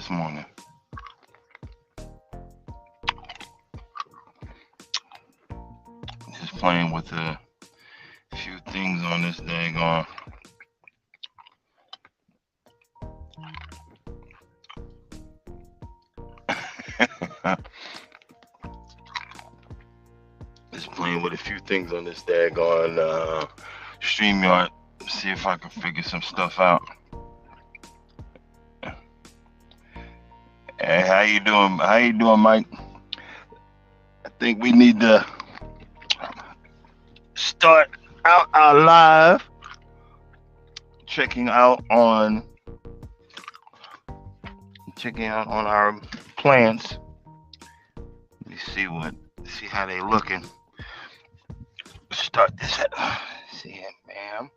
this morning. Just playing with a few things on this daggone. Just playing with a few things on this daggone StreamYard. See if I can figure some stuff out. Hey, how you doing? How you doing, Mike? I think we need to start out our live, checking out on our plants. Let me see how they looking. Start this at, see it, ma'am.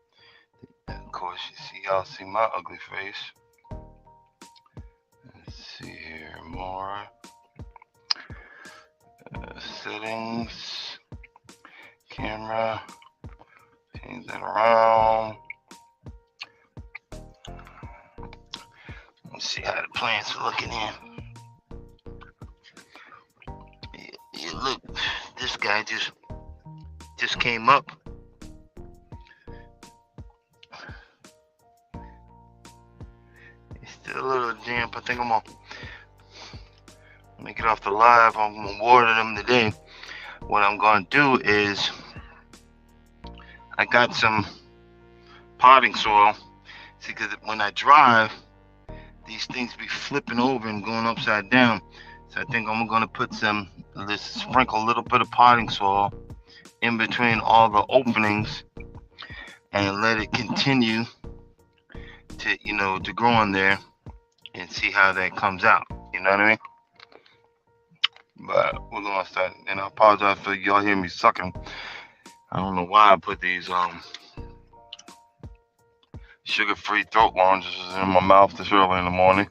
Of course, y'all see my ugly face. Let's see here, more settings, camera, change that around. Let's see how the plants are looking in. Yeah, look, this guy just came up. It's still a little damp. I think I'm gonna get off the live. I'm gonna water them today. What I'm gonna do is I got some potting soil. See, because when I drive, these things be flipping over and going upside down. So I think I'm gonna sprinkle a little bit of potting soil in between all the openings and let it continue to grow in there and see how that comes out. You know what I mean? But we're gonna start, and I apologize for y'all hear me sucking. I don't know why I put these sugar-free throat lozenges in my mouth this early in the morning.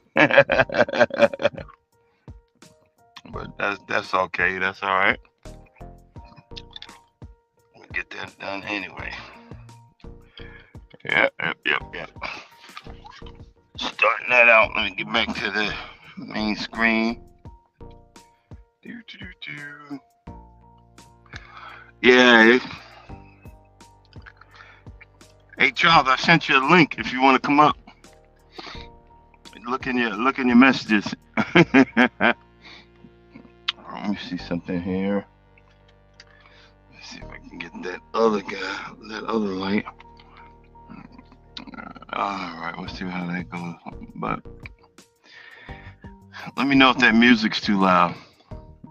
But that's okay. That's all right. We'll get that done anyway. Yep. Starting that out. Let me get back to the main screen. Yeah. Hey Charles, I sent you a link if you want to come up. Look in your messages. Let me see something here. Let's see if I can get that other light. Alright, we'll see how that goes. But let me know if that music's too loud.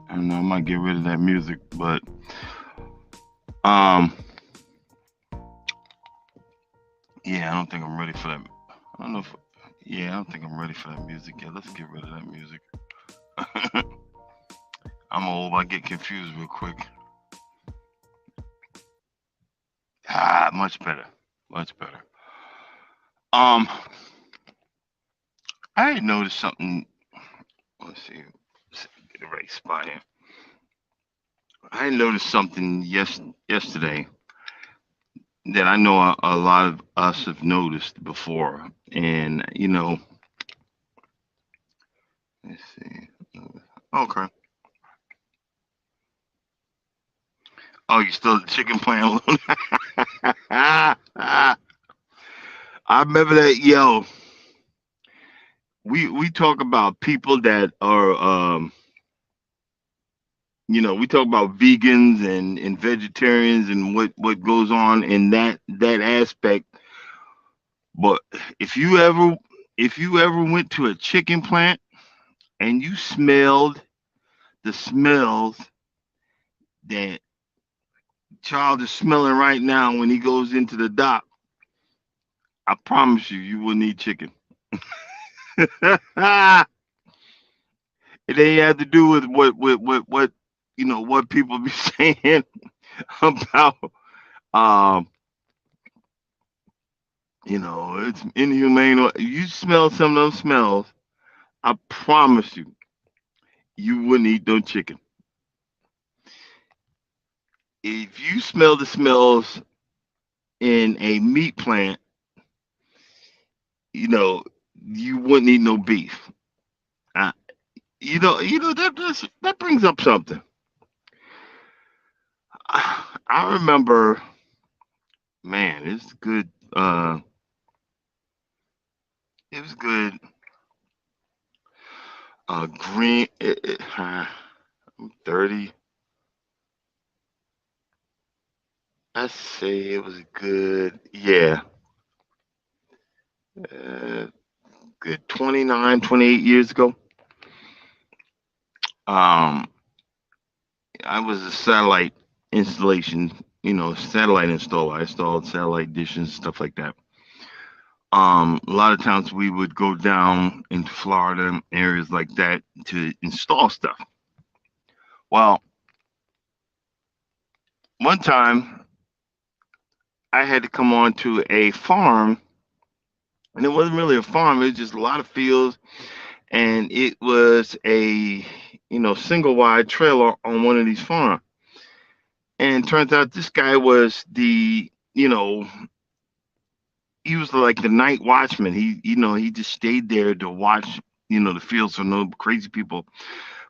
I know I might get rid of that music, but yeah, I don't think I'm ready for that. I don't know if I don't think I'm ready for that music yet. Let's get rid of that music. I'm old, I get confused real quick. Much better. I had noticed something. Let's see, get the right spot here. I had noticed something yesterday that I know a lot of us have noticed before, and let's see. Okay. Oh, you still the chicken plant alone? I remember that, yo. We talk about people that are we talk about vegans and vegetarians and what goes on in that aspect. But if you ever went to a chicken plant and you smelled the smells that child is smelling right now when he goes into the dock, I promise you wouldn't eat chicken. It ain't have to do with what what people be saying about um it's inhumane. You smell some of those smells, I promise you wouldn't eat no chicken. If you smell the smells in a meat plant, you wouldn't eat no beef. that brings up something. I remember, man, it's good. It was good. Green. I'm 30. I say it was good. Yeah, uh, good 29, 28 years ago. Um, I was a satellite installation, satellite installer. I installed satellite dishes, stuff like that. A lot of times we would go down into Florida and areas like that to install stuff. Well, one time I had to come on to a farm, and it wasn't really a farm, it was just a lot of fields, and it was a single wide trailer on one of these farms. And turns out this guy was he was like the night watchman. He just stayed there to watch, the fields so no crazy people.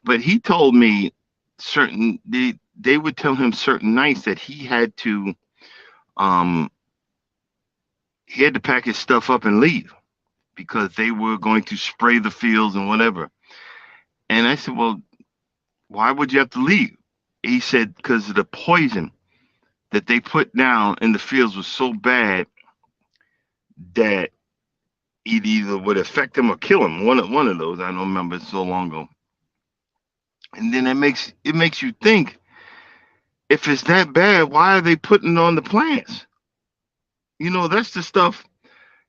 But he told me they would tell him certain nights that um he had to pack his stuff up and leave because they were going to spray the fields and whatever. And I said, well, why would you have to leave? He said because of the poison that they put down in the fields was so bad that it either would affect him or kill him. One of those. I don't remember, it's so long ago. And then it makes you think, if it's that bad, why are they putting it on the plants? That's the stuff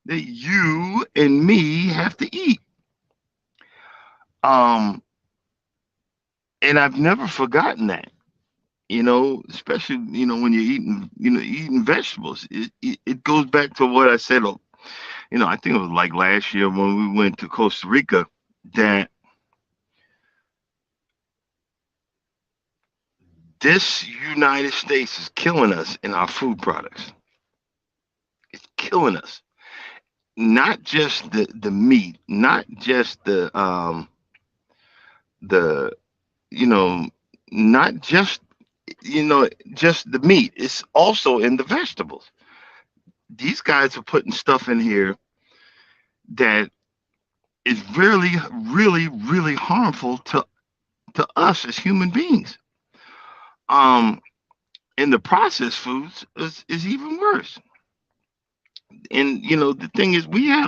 that you and me have to eat. Um, and I've never forgotten that. Especially when you're eating vegetables. It goes back to what I said. I think it was like last year when we went to Costa Rica, that this United States is killing us in our food products. It's killing us. Not just the meat, not just the you know not just the meat. It's also in the vegetables. These guys are putting stuff in here that is really, really, really harmful to us as human beings. Um, and the processed foods is even worse. And the thing is, I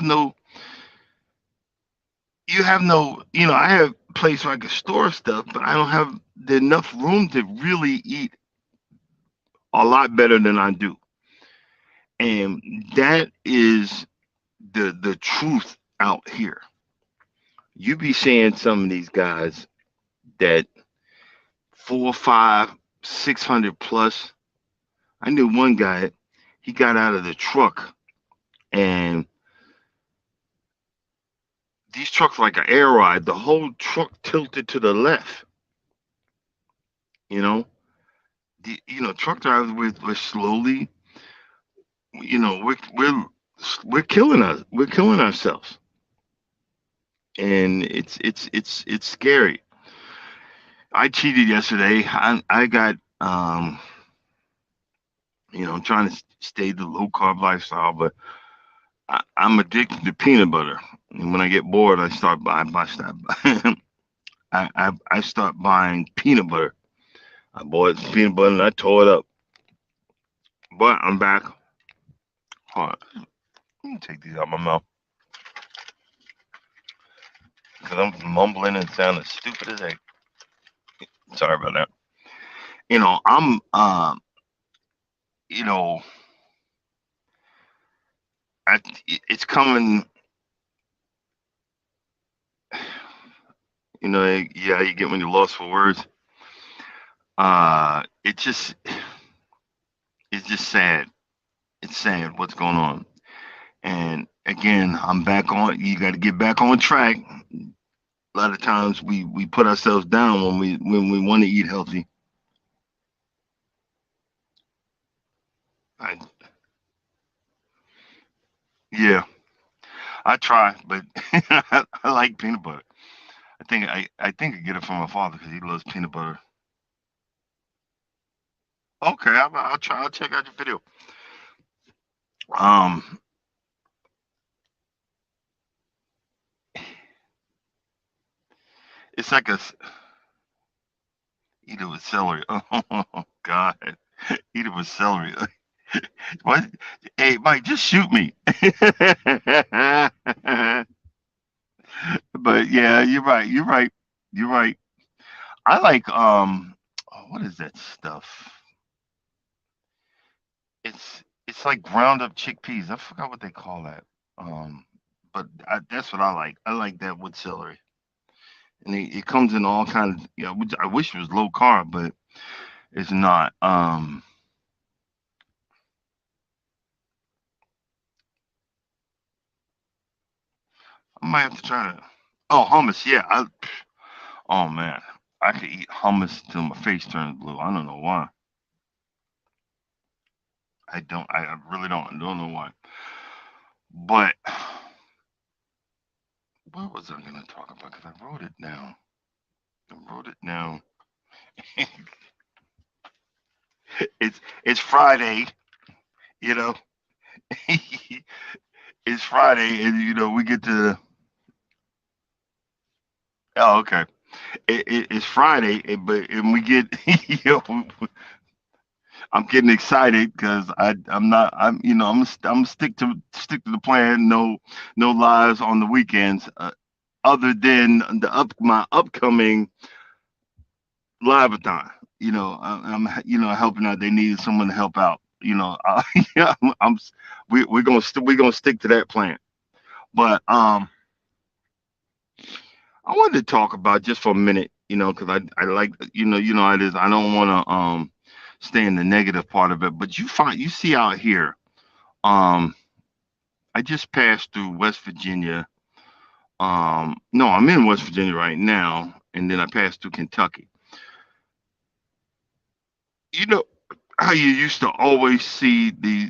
have a place where I can store stuff, but I don't have enough room to really eat a lot better than I do. And that is the truth out here. You be seeing some of these guys that four, five, 600 plus. I knew one guy, he got out of the truck, and these trucks like an air ride, the whole truck tilted to the left, you know. Truck drivers, we're slowly, we're killing us. We're killing ourselves. And it's scary. I cheated yesterday. I got I'm trying to stay the low carb lifestyle, but I'm addicted to peanut butter. And when I get bored, I start buying. I start. I start buying peanut butter. I bought peanut butter and I tore it up. But I'm back. Hold on. Let me take these out of my mouth because I'm mumbling and sounding stupid as heck. Sorry about that. I'm. You know, I, it's coming. Yeah, you get when you're lost for words. It just it's just sad. It's sad what's going on. And again, I'm back on. You got to get back on track. A lot of times we put ourselves down when we want to eat healthy. I Yeah, I try, but I like peanut butter. I think I get it from my father because he loves peanut butter. Okay, I'll try. I'll check out your video. Um, it's like eat it with celery. Oh God, eat it with celery. What? Hey, Mike, just shoot me. But yeah, you're right. You're right. You're right. I like what is that stuff? It's like ground up chickpeas. I forgot what they call that. Um, but that's what I like. I like that with celery, and it comes in all kinds. Which I wish it was low carb, but it's not. I might have to try that. Oh, hummus. Yeah. Oh man, I could eat hummus till my face turns blue. I don't know why. I don't. I really don't. I don't know why. But what was I going to talk about? Because I wrote it down. I wrote it down. It's Friday. You know, it's Friday, and we get to. Oh, okay. It's Friday, and we get. I'm getting excited because I'm not. I'm stick to the plan. No lives on the weekends. Other than my upcoming live-a-thon. I'm helping out. They needed someone to help out. Yeah, we're gonna stick to that plan. But I wanted to talk about just for a minute, because I like it is. I don't want to stay in the negative part of it, but you see out here. Um, I just passed through West Virginia. No, I'm in West Virginia right now, and then I passed through Kentucky. You know how you used to always see these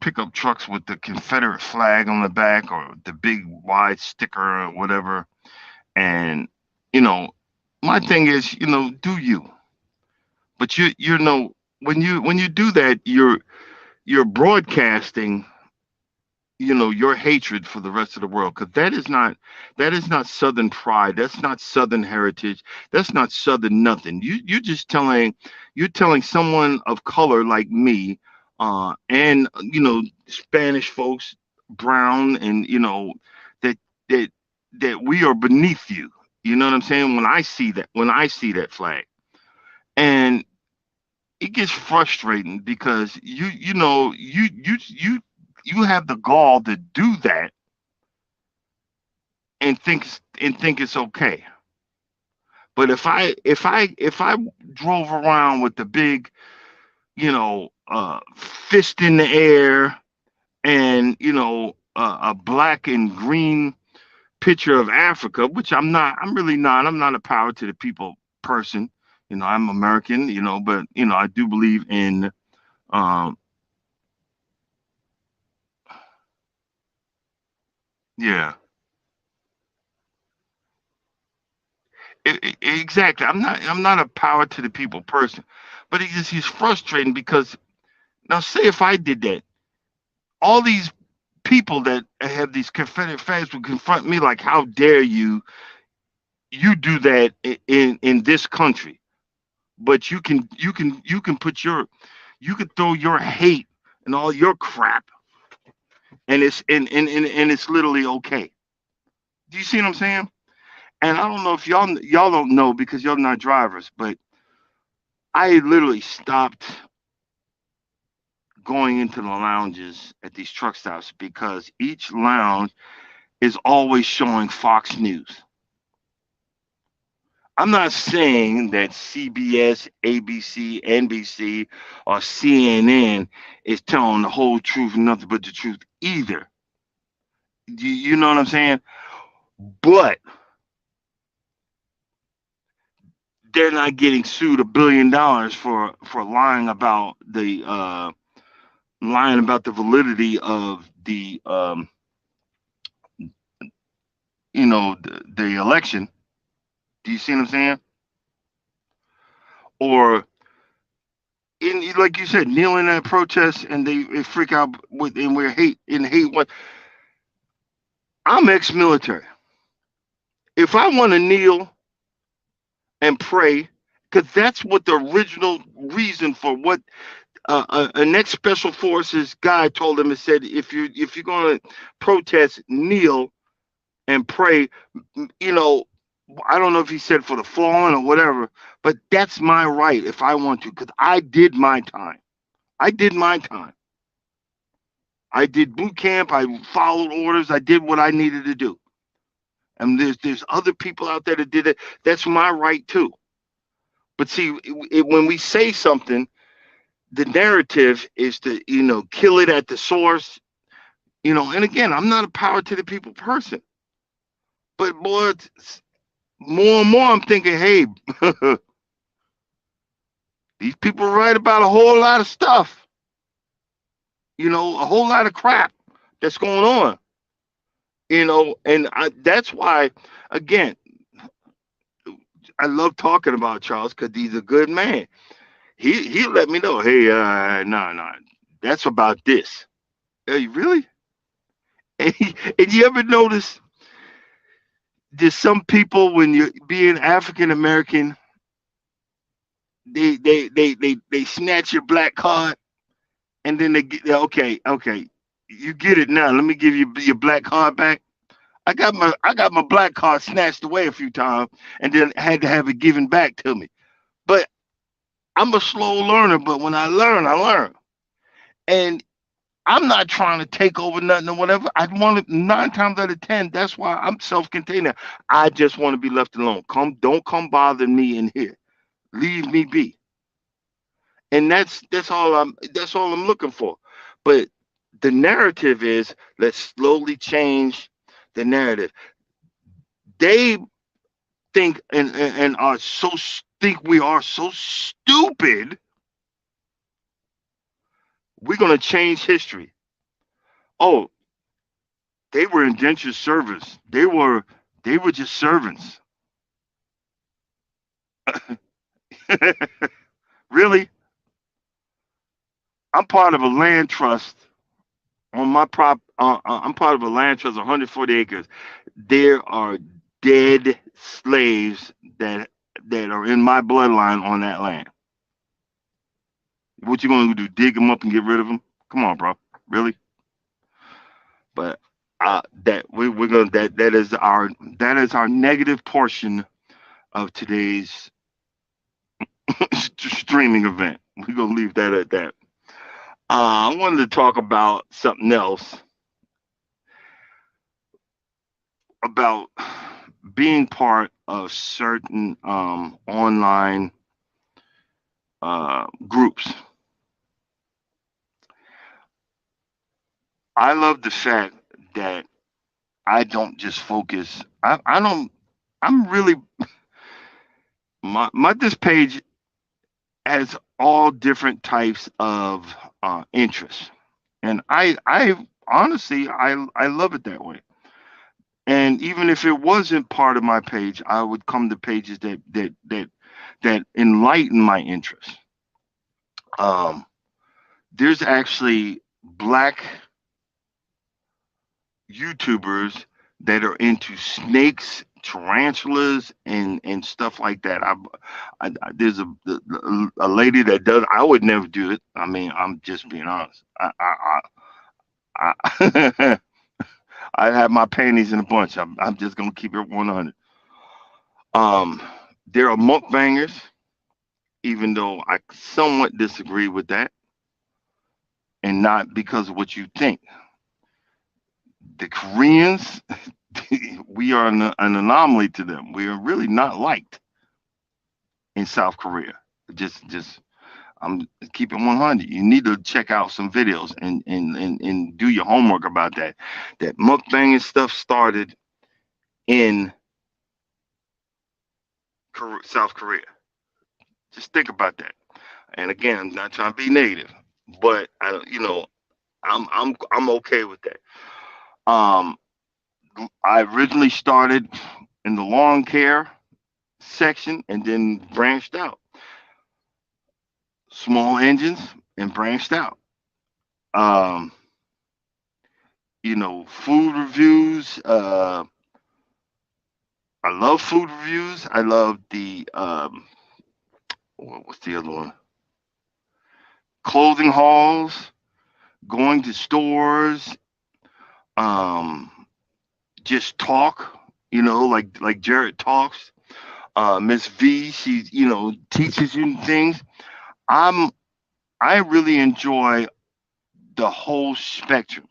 pickup trucks with the Confederate flag on the back or the big wide sticker or whatever. And you know, my thing is, do you? But when you do that, you're broadcasting your hatred for the rest of the world, because that is not Southern pride, that's not Southern heritage, that's not Southern nothing. You're telling someone of color like me, and Spanish folks, brown, and that that that we are beneath you. You know what I'm saying? When I see that flag, and it gets frustrating because you have the gall to do that and think it's okay. But if I drove around with the big, fist in the air, and a black and green picture of Africa, which I'm not, I'm really not. I'm not a power to the people person. I'm American, but I do believe in um yeah. Exactly. I'm not a power to the people person, but he's frustrating because now say if I did that, all these people that have these Confederate flags would confront me like, "How dare you do that in this country?" But you can you can throw your hate and all your crap, and it's literally okay. Do you see what I'm saying? And I don't know if y'all don't know because y'all not drivers, but I literally stopped going into the lounges at these truck stops because each lounge is always showing Fox News. I'm not saying that CBS, ABC, NBC, or CNN is telling the whole truth and nothing but the truth either. You know what I'm saying? But they're not getting sued $1 billion for lying about the validity of the the election. Do you see what I'm saying? Or in like you said, kneeling at protests and they freak out with and we're hate what I'm ex-military. If I want to kneel and pray, because that's what the original reason for what an ex special forces guy told him. It said if you're going to protest, kneel and pray. You know, I don't know if he said for the fallen or whatever, but that's my right if I want to, because I did my time. I did my time. I did boot camp. I followed orders. I did what I needed to do. And there's other people out there that did it. That's my right too. But see, when we say something, the narrative is to kill it at the source. And again, I'm not a power to the people person, but boy, more and more I'm thinking, hey, these people write about a whole lot of stuff. A whole lot of crap that's going on. And that's why, again, I love talking about Charles because he's a good man. He let me know, hey, no, that's about this. Hey, really? And you ever notice there's some people when you're being African American, they snatch your black card and then they get okay, you get it now. Let me give you your black card back. I got my black card snatched away a few times and then had to have it given back to me. But I'm a slow learner, but when I learn, I learn. And I'm not trying to take over nothing or whatever. I want to 9 times out of 10. That's why I'm self-contained. I just want to be left alone. Don't come bother me in here. Leave me be. And that's all I'm looking for. But the narrative is let's slowly change the narrative. They think and are think we are so stupid. We're gonna change history. Oh, they were indentured servants. They were just servants. Really? I'm part of a land trust on my prop. I'm part of a land trust, 140 acres. There are dead slaves that are in my bloodline on that land. What you gonna do? Dig them up and get rid of them? Come on, bro. Really? But we're gonna that is our negative portion of today's streaming event. We're gonna leave that at that. I wanted to talk about something else about being part of certain online groups. I love the fact that I don't just focus. I don't. I'm really my this page has all different types of interests, and I honestly I love it that way. And even if it wasn't part of my page, I would come to pages that enlighten my interest. Um, there's actually black YouTubers that are into snakes, tarantulas, and stuff like that. There's a lady that does. I would never do it. I mean, I'm just being honest. I I have my panties in a bunch. I'm just gonna keep it 100. Um, there are mukbangers, even though I somewhat disagree with that, and not because of what you think. The Koreans, we are an anomaly to them. We are really not liked in South Korea. Just I'm keeping 100. You need to check out some videos and do your homework about that. That mukbanging stuff started in South Korea. Just think about that. And again, I'm not trying to be negative, but I'm okay with that. Um, I originally started in the lawn care section and then branched out. Small engines and branched out. Um, food reviews. I love food reviews. I love the what's the other one? Clothing hauls, going to stores, um, just talk. Like Jared talks. Miss V, she teaches you things. I'm I really enjoy the whole spectrum.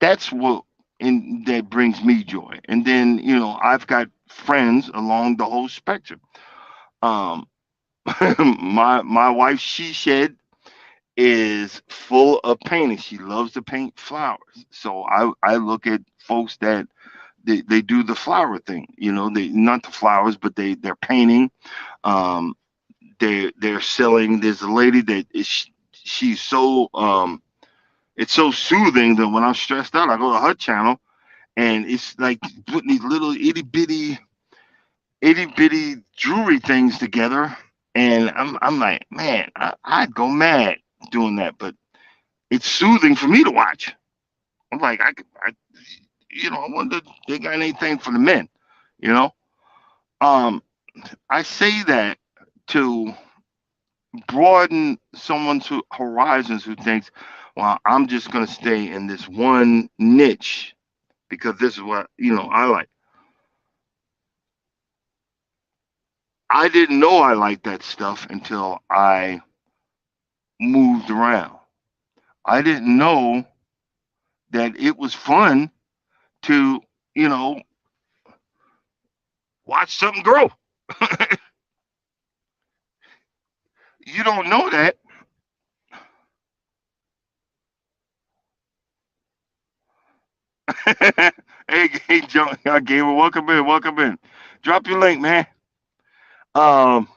That's what and that brings me joy. And then I've got friends along the whole spectrum. Um, my wife, she shed, is full of painting. She loves to paint flowers. So I look at folks that they do the flower thing. They not the flowers, but they're painting. Um, they're selling. There's a lady that she's so it's so soothing that when I'm stressed out, I go to her channel, and it's like putting these little itty bitty jewelry things together. And I'm like, man, I'd go mad doing that, but it's soothing for me to watch. I'm like, I wonder they got anything for the men, you know. Um, I say that to broaden someone's horizons who thinks, well, I'm just gonna stay in this one niche because this is what I like. I didn't know I liked that stuff until I moved around. I didn't know that it was fun to, you know, watch something grow. You don't know that. Hey, John, Gabriel, welcome in, welcome in. Drop your link, man. Um,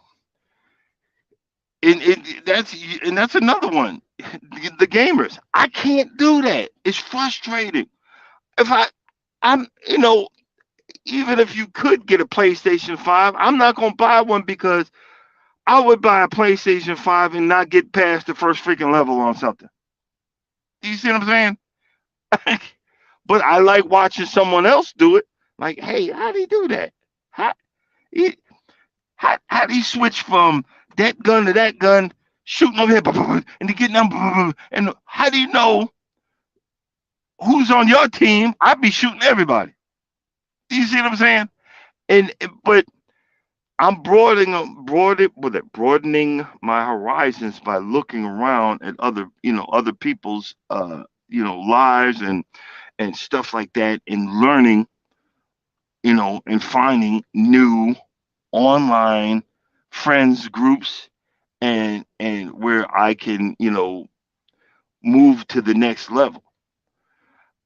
and that's another one. The gamers, I can't do that. It's frustrating. If I'm, even if you could get a PlayStation 5, I'm not gonna buy one because I would buy a PlayStation 5 and not get past the first freaking level on something. Do you see what I'm saying? But I like watching someone else do it. Like, hey, how do you do that? How he, how do you switch from that gun to that gun, shooting over here, and to getting them, and how do you know who's on your team? I'd be shooting everybody. Do you see what I'm saying? But I'm broadening my horizons by looking around at other people's lives and stuff like that, and learning, and finding new online friends groups, and where I can move to the next level.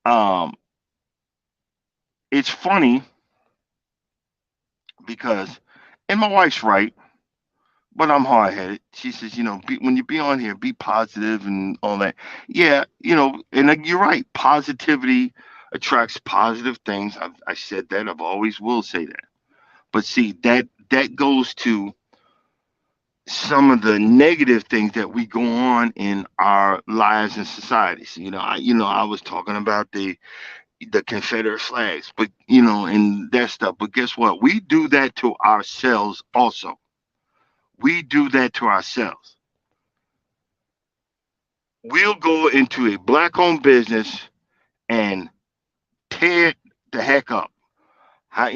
Um, it's funny because, and my wife's right, but I'm hard headed. She says, when you be on here, be positive and all that. Yeah, and you're right. Positivity attracts positive things. I said that. I've always will say that. But see, that goes to some of the negative things that we go on in our lives and societies. I was talking about the Confederate flags, but and that stuff. But guess what? We do that to ourselves also. We do that to ourselves. We'll go into a black-owned business and tear it the heck up. How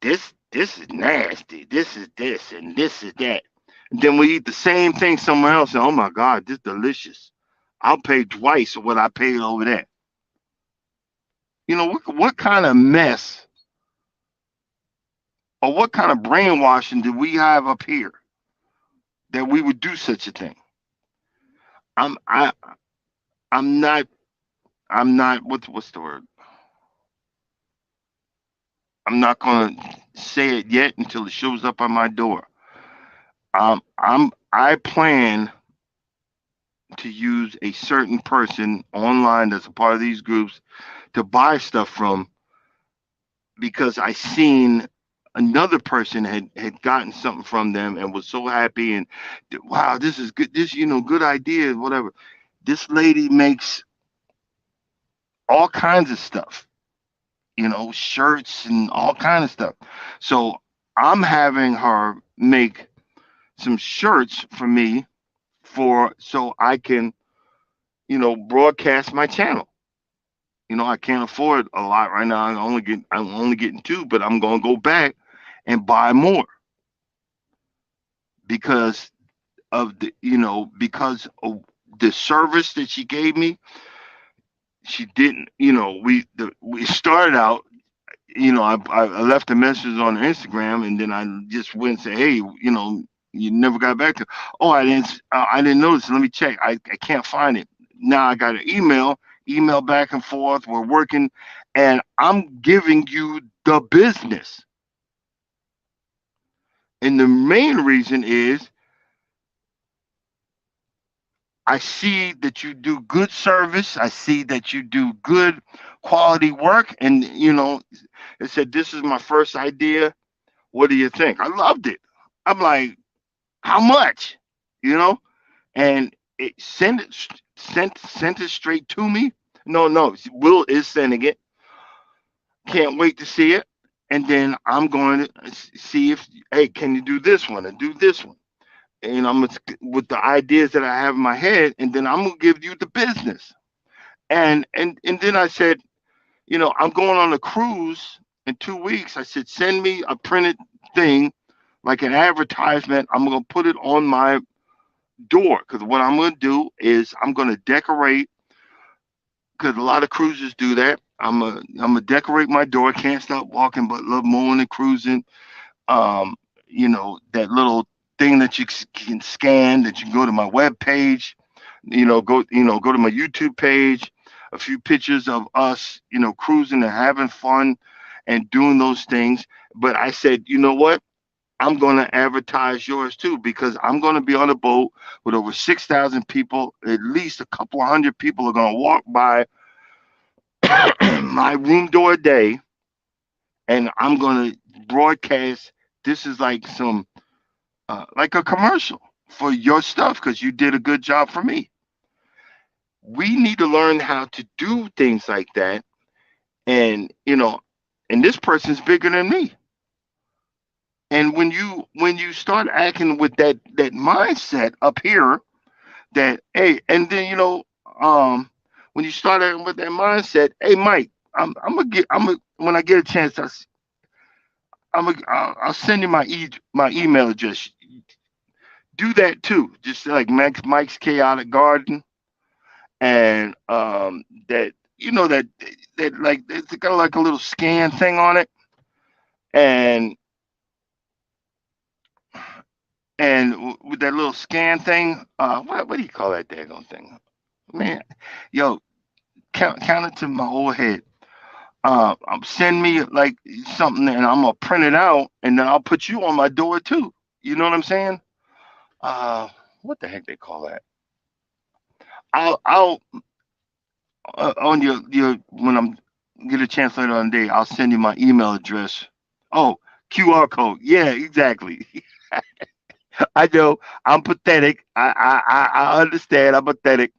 this is nasty. This is this and this is that. And then we eat the same thing somewhere else, and oh my God, this is delicious. I'll pay twice of what I paid over there. What kind of mess or what kind of brainwashing did we have up here that we would do such a thing? I'm I I'm not what's the word? I'm not gonna say it yet until it shows up on my door. I plan to use a certain person online that's a part of these groups to buy stuff from because I seen another person had gotten something from them and was so happy and wow, this is good. This good idea, whatever. This lady makes all kinds of stuff, shirts and all kind of stuff. So I'm having her make some shirts for me for so I can broadcast my channel. I can't afford a lot right now. I'm only getting two, but I'm gonna go back and buy more because because of the service that she gave me. She didn't, we started out, I left a message on Instagram, and then I just went and said, hey, you never got back to. Oh, I didn't notice. Let me check. I can't find it. Now I got an email back and forth. We're working, and I'm giving you the business. And the main reason is I see that you do good service. I see that you do good quality work. And, it said, this is my first idea. What do you think? I loved it. I'm like, how much? You know? And it sent it straight to me. No, Will is sending it. Can't wait to see it. And then I'm going to see if, hey, can you do this one and do this one? And I'm with the ideas that I have in my head, and then I'm gonna give you the business. And then I said, I'm going on a cruise in 2 weeks. I said, send me a printed thing, like an advertisement. I'm gonna put it on my door because what I'm gonna do is I'm gonna decorate because a lot of cruisers do that. I'm gonna decorate my door. Can't stop walking, but love mowing and cruising. Um, that little thing that you can scan that you can go to my web page, go to my YouTube page, a few pictures of us, cruising and having fun and doing those things. But I said, you know what? I'm going to advertise yours too because I'm going to be on a boat with over 6,000 people. At least a couple of hundred people are going to walk by my room door a day, and I'm going to broadcast. This is like a commercial for your stuff because you did a good job for me. We need to learn how to do things like that. And, and this person's bigger than me. And when you start acting with that mindset up here, that hey, and then um, when you start acting with that mindset, hey, Mike, I'm gonna when I get a chance, I'll send you my email address. Do that too, just like Mike's Chaotic Garden, and that that like it's got like a little scan thing on it, and with that little scan thing, what do you call that daggone thing, man? Yo, count it to my old head. Send me like something, and I'm gonna print it out, and then I'll put you on my door too. You know what I'm saying? Uh, what the heck they call that? I'll on your when I'm get a chance later on the day, I'll send you my email address. Oh, QR code. Yeah, exactly. I know I'm pathetic. I understand. I'm pathetic.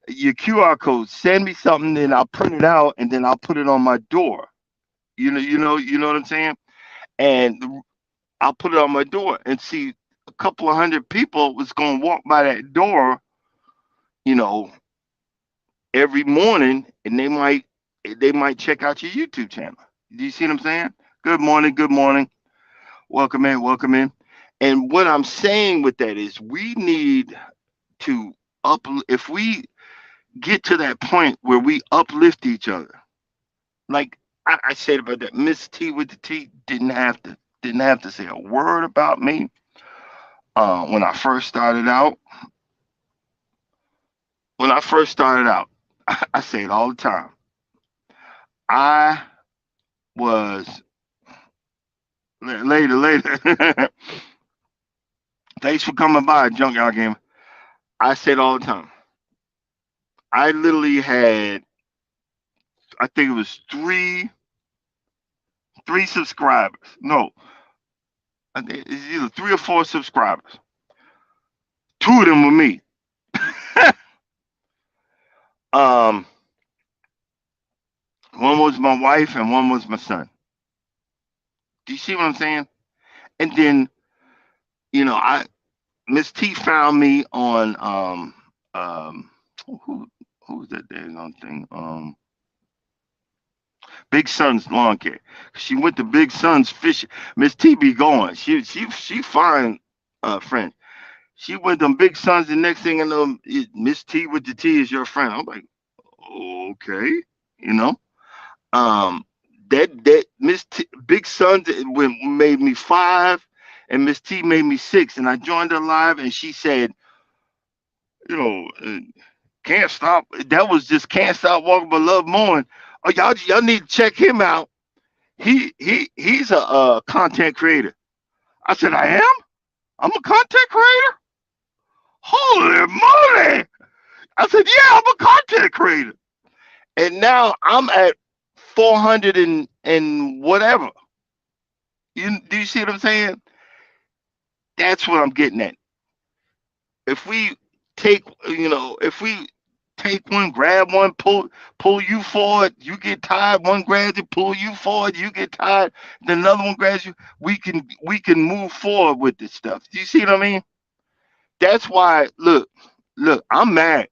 Your QR code. Send me something, then I'll print it out, and then I'll put it on my door. You know what I'm saying? And I'll put it on my door and see a couple of hundred people was gonna walk by that door, you know, every morning, and they might check out your YouTube channel. Do you see what I'm saying? Good morning, welcome in. And what I'm saying with that is we need to if we get to that point where we uplift each other. Like I said about that, Miss T with the T didn't have to say a word about me. When I first started out, when I first started out, I say it all the time. I was later. Thanks for coming by, Junkyard Game. I say it all the time. I literally had I think it was three subscribers. No, I think it's either 3 or 4 subscribers. Two of them were me. um, One was my wife and one was my son. Do you see what I'm saying? And then I Miss T found me on um who who's that dang thing? Big Sun's lawn care. She went to Big Sun's fishing. Miss T be going. She fine friend. She went to Big Sun's. The next thing I know, Miss T with the T is your friend. I'm like, okay, you know. Um, that Miss T, Big Sun's made me 5, and Miss T made me 6, and I joined her live, and she said, you know, can't stop. That was just can't stop walking but love mowing. Oh, y'all need to check him out. He's a content creator. I said, I am. I'm a content creator. Holy moly! I said, yeah, I'm a content creator. And now I'm at 400 and whatever. Do you see what I'm saying? That's what I'm getting at. If we if we take one, grab one, pull you forward, you get tired. One grabs it, pull you forward, you get tired. Then another one grabs you. We can move forward with this stuff. Do you see what I mean? That's why. Look. I'm mad.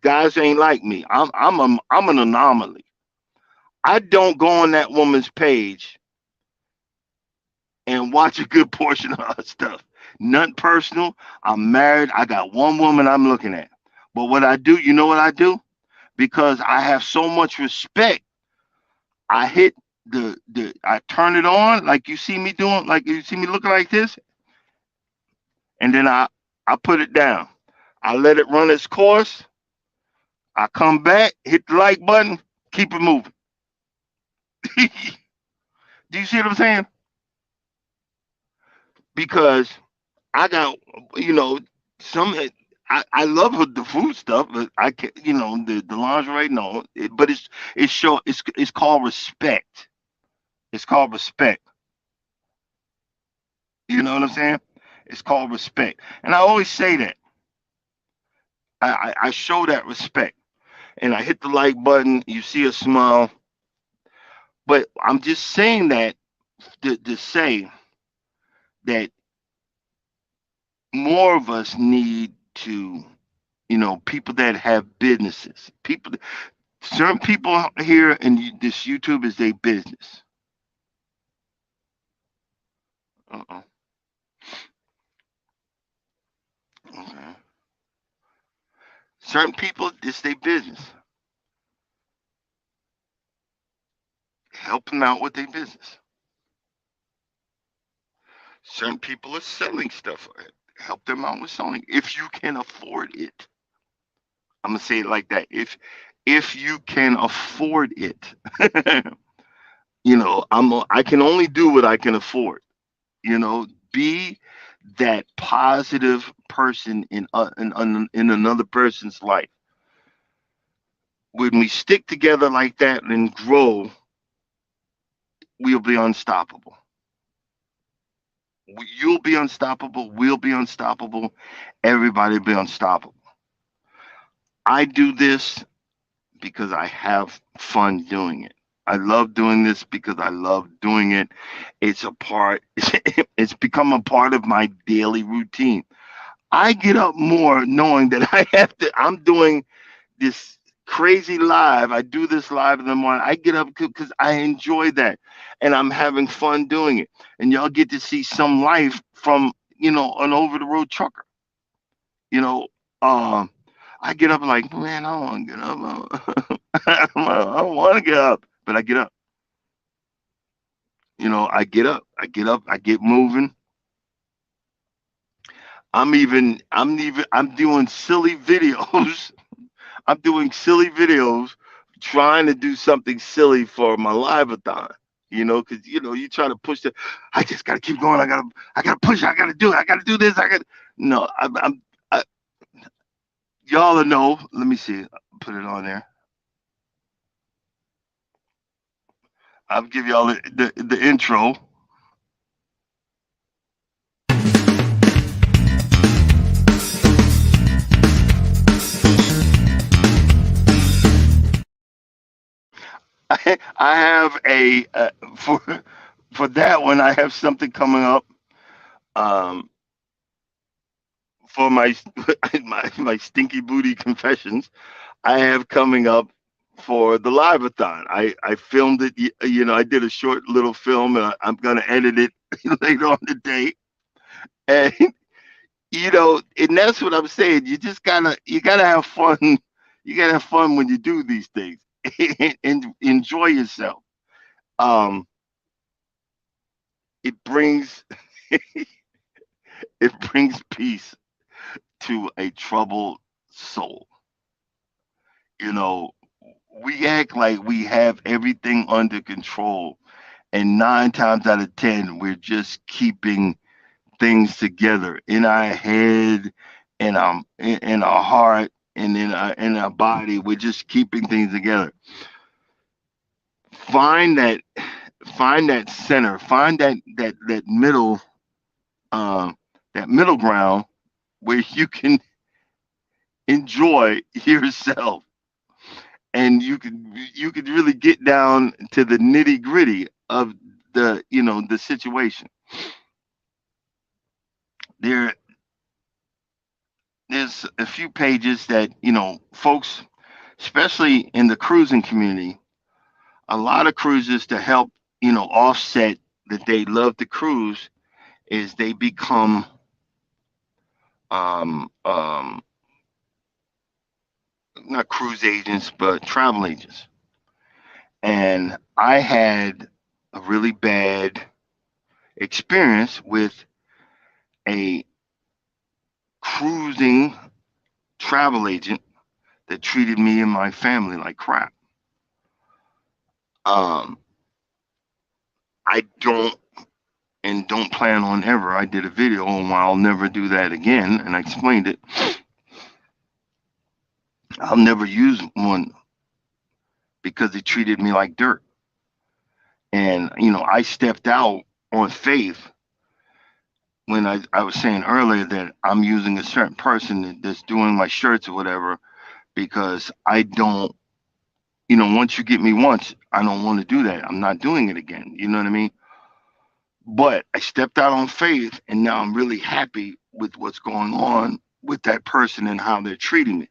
Guys ain't like me. I'm an anomaly. I don't go on that woman's page and watch a good portion of her stuff. Nothing personal. I'm married. I got one woman I'm looking at. But what I do, you know what I do? Because I have so much respect, I hit I turn it on like you see me doing, like you see me looking like this, and then I put it down. I let it run its course. I come back, hit the like button, keep it moving. Do you see what I'm saying? Because I got, you know, some. I love the food stuff, but I can, the lingerie. No, but it's called respect. It's called respect. You know what I'm saying? It's called respect, and I always say that. I show that respect, and I hit the like button. You see a smile, but I'm just saying that to say that more of us need to, people that have businesses, certain people here in this YouTube is their business. Uh-uh. Okay. Certain people, this their business. Help them out with their business. Certain people are selling stuff. Help them out with selling if you can afford it. I'm gonna say it like that. If you can afford it, I can only do what I can afford. Be that positive person in another person's life. When we stick together like that and grow, we'll be unstoppable. You'll be unstoppable. We'll be unstoppable. Everybody will be unstoppable. I do this because I have fun doing it. I love doing this because I love doing it. It's a part, it's become a part of my daily routine. I get up more knowing that I'm doing this crazy live. I do this live in the morning. I get up because I enjoy that and I'm having fun doing it. And y'all get to see some life from, an over the road trucker. You know, um, I get up like, man, I don't want to get up. I don't want to get up, but I get up. I get up. I get up. I get moving. I'm doing silly videos. I'm doing silly videos, trying to do something silly for my live-a-thon. Because you try to push the. I just gotta keep going. I gotta push. I gotta do it. I gotta do this. I got. No, I, y'all know. Let me see. Put it on there. I'll give y'all the intro. I have for for that one. I have something coming up um, for my my stinky booty confessions. I have coming up for the live-a-thon. I filmed it. I did a short little film, and I'm gonna edit it later on today. And and that's what I'm saying. You gotta have fun. You gotta have fun when you do these things and enjoy yourself. Um, it brings it brings peace to a troubled soul. You know, we act like we have everything under control, and 9 times out of 10, we're just keeping things together in our head, in our heart, and in our body. We're just keeping things together. Find that find that center. Find uh, that middle ground where you can enjoy yourself, and you could really get down to the nitty gritty of the situation. There there's a few pages that folks, especially in the cruising community, a lot of cruisers to help offset that they love to cruise is they become um, um, not cruise agents but travel agents. And I had a really bad experience with a cruising travel agent that treated me and my family like crap. Um, I don't plan on ever. I did a video on why I'll never do that again, and I explained it. I'll never use one because they treated me like dirt. And I stepped out on faith when I was saying earlier that I'm using a certain person that's doing my shirts or whatever because I don't, once you get me once, I don't want to do that. I'm not doing it again. You know what I mean? But I stepped out on faith, and now I'm really happy with what's going on with that person and how they're treating me.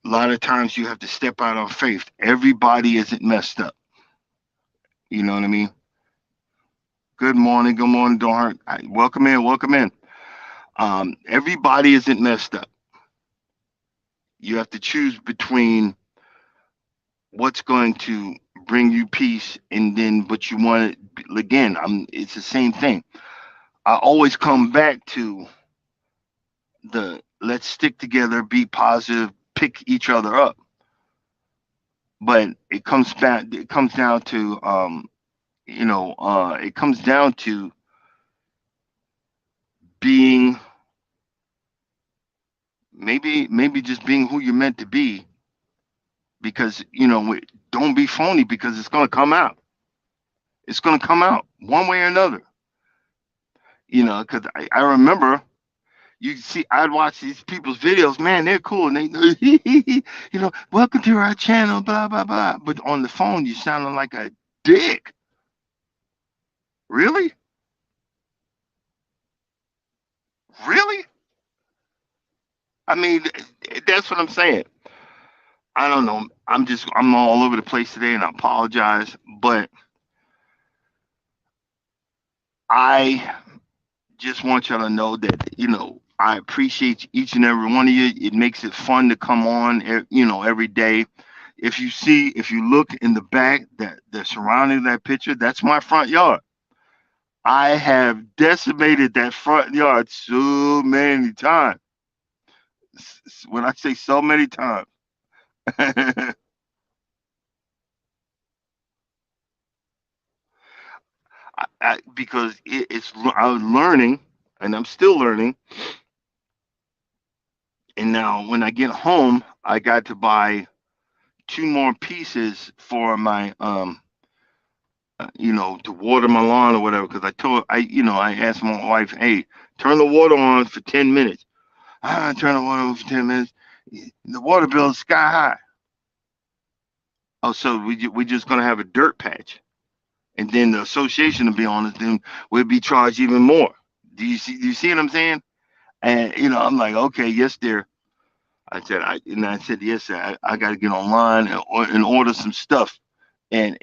A lot of times you have to step out on faith. Everybody isn't messed up. You know what I mean? Good morning, don't hurt. Welcome in, welcome in. Everybody isn't messed up. You have to choose between what's going to bring you peace and then what you want it again. It's the same thing. I always come back to the let's stick together, be positive, pick each other up. But it comes down to it comes down to being maybe just being who you're meant to be, because don't be phony, because it's going to come out. It's going to come out one way or another. Because I remember, you see, I'd watch these people's videos. Man, they're cool, and they welcome to our channel, blah blah blah. But on the phone, you sounding like a dick. Really, really. I mean, that's what I'm saying. I don't know. I'm all over the place today, and I apologize. But I just want y'all to know that I appreciate each and every one of you. It makes it fun to come on, every day. If you look in the back, that the surrounding that picture, that's my front yard. I have decimated that front yard so many times. When I say so many times, because I was learning, and I'm still learning. And now, when I get home, I got to buy two more pieces for my to water my lawn or whatever. Because I asked my wife, hey, turn the water on for 10 minutes. Turn the water on for 10 minutes. The water bill is sky high. Oh, so we just gonna have a dirt patch, and then the association will be on it. Then we'll be charged even more. Do you see what I'm saying? And I'm like, okay, yes, dear. I said, yes, sir. I got to get online and order some stuff, and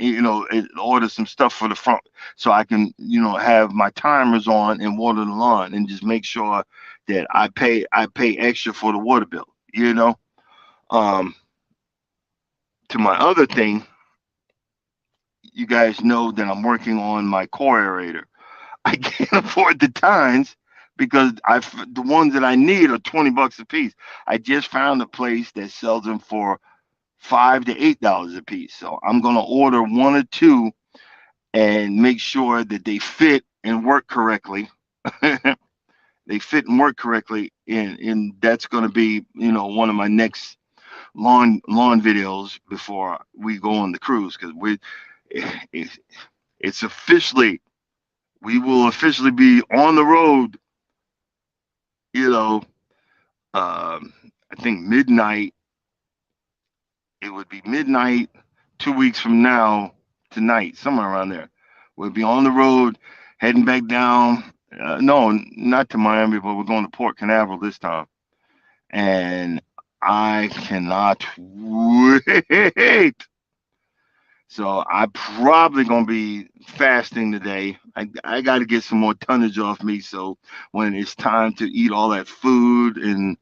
order some stuff for the front, so I can have my timers on and water the lawn, and just make sure that I pay extra for the water bill. Um, to my other thing, you guys know that I'm working on my core aerator. I can't afford the tines because the ones that I need are $20 a piece. I just found a place that sells them for $5 to $8 a piece. So I'm gonna order one or two and make sure that they fit and work correctly. They fit and work correctly, and that's gonna be one of my next lawn videos before we go on the cruise, because it's, it's officially we will officially be on the road. You know, I think midnight. It would be midnight 2 weeks from now tonight, somewhere around there. We'll be on the road, heading back down. No, not to Miami, but we're going to Port Canaveral this time, and I cannot wait. So I'm probably gonna be fasting today. I got to get some more tonnage off me. So when it's time to eat all that food and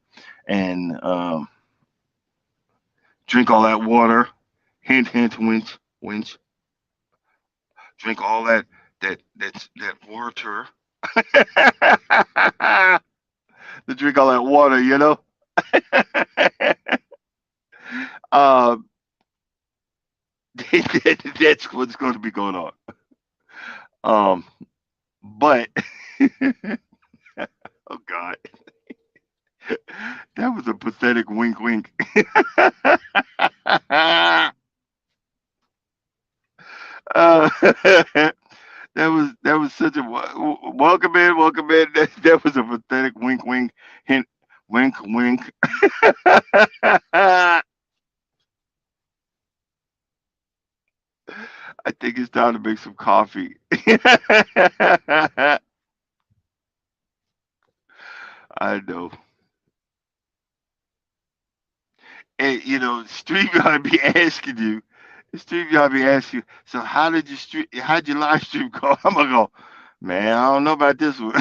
drink all that water, hint hint winch winch, drink all that water. To drink all that water. um, that's what's going to be going on. Um, but oh God, that was a pathetic wink wink. uh, that was such a welcome in, welcome in. That was a pathetic wink wink hint wink wink. I think it's time to make some coffee. I know. And StreamYard be asking you. StreamYard be asking you. So how'd your live stream go? I'm gonna go, man. I don't know about this one.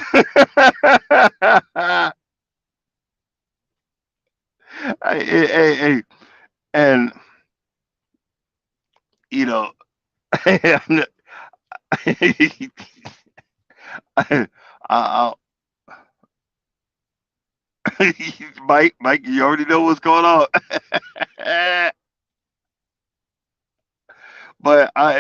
Hey, and you know, I, Mike, you already know what's going on. But I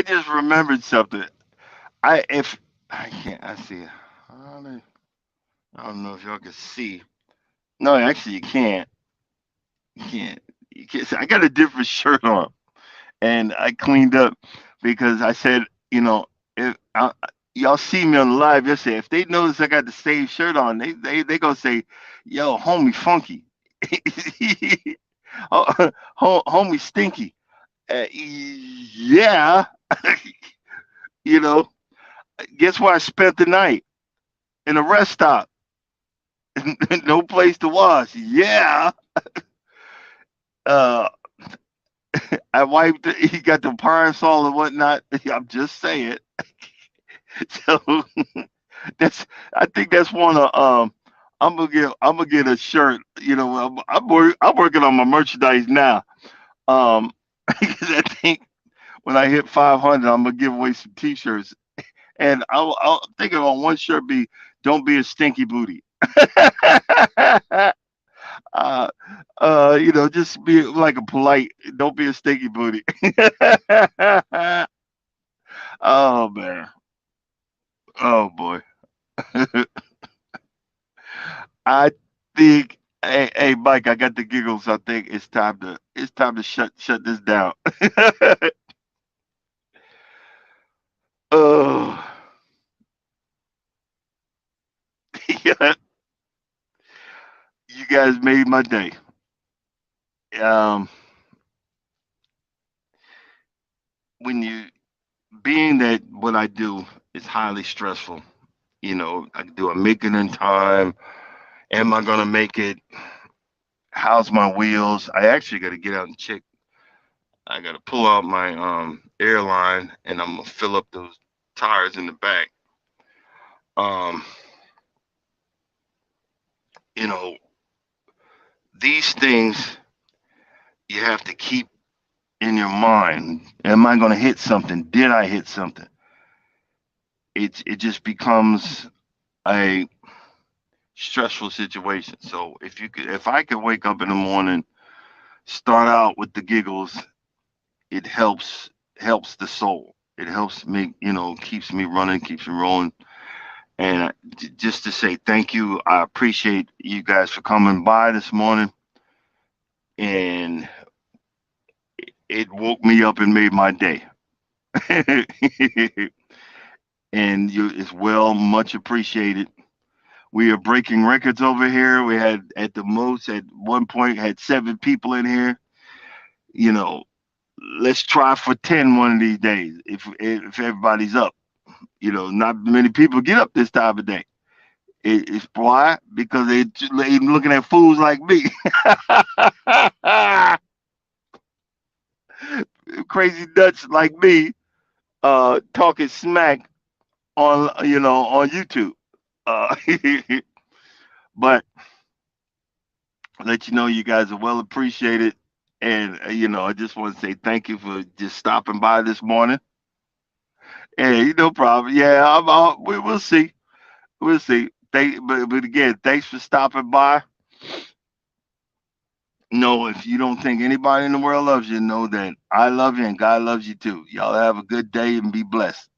just remembered something. If I can't, I see. I don't know if y'all can see. No, actually, you can't. You can't. You can't. See, I got a different shirt on, and I cleaned up because I said, if y'all see me on the live yesterday, if they notice I got the same shirt on, they gonna say, "Yo, homie, funky." Homie, stinky. Yeah, you know. Guess where I spent the night? In a rest stop. No place to wash. Yeah. Uh, I wiped it. He got the parasol and whatnot. I'm just saying. So that's. I think that's one of. I'm gonna get a shirt. I'm working on my merchandise now. Because I think when I hit 500, I'm gonna give away some T-shirts, and I'll think on one shirt be "Don't be a stinky booty." uh, just be like a polite. Don't be a stinky booty. Oh man. Oh boy. I think, hey Mike, I got the giggles. I think it's time to shut this down. Oh, yeah, you guys made my day. Um, when you being that what I do is highly stressful. Do I make it in time? Am I gonna make it? How's my wheels? I actually got to get out and check. I got to pull out my airline, and I'm gonna fill up those tires in the back. Um, you know, these things you have to keep in your mind. Am I gonna hit something? Did I hit something? It just becomes a stressful situation. So if I could wake up in the morning, start out with the giggles, it helps the soul. It helps me, keeps me running, keeps me rolling. And just to say thank you, I appreciate you guys for coming by this morning, and it woke me up and made my day. And you as well, much appreciated. We are breaking records over here. We had at the most at one point had 7 people in here. You know, let's try for 10 one of these days if everybody's up. Not many people get up this time of day. It's why? Because they looking at fools like me, crazy nuts like me, talking smack on YouTube. Uh, but let you know you guys are well appreciated, and I just want to say thank you for just stopping by this morning. Hey, no problem. Yeah, we'll see. We'll see. But again, thanks for stopping by. No, if you don't think anybody in the world loves you, know that I love you and God loves you too. Y'all have a good day and be blessed.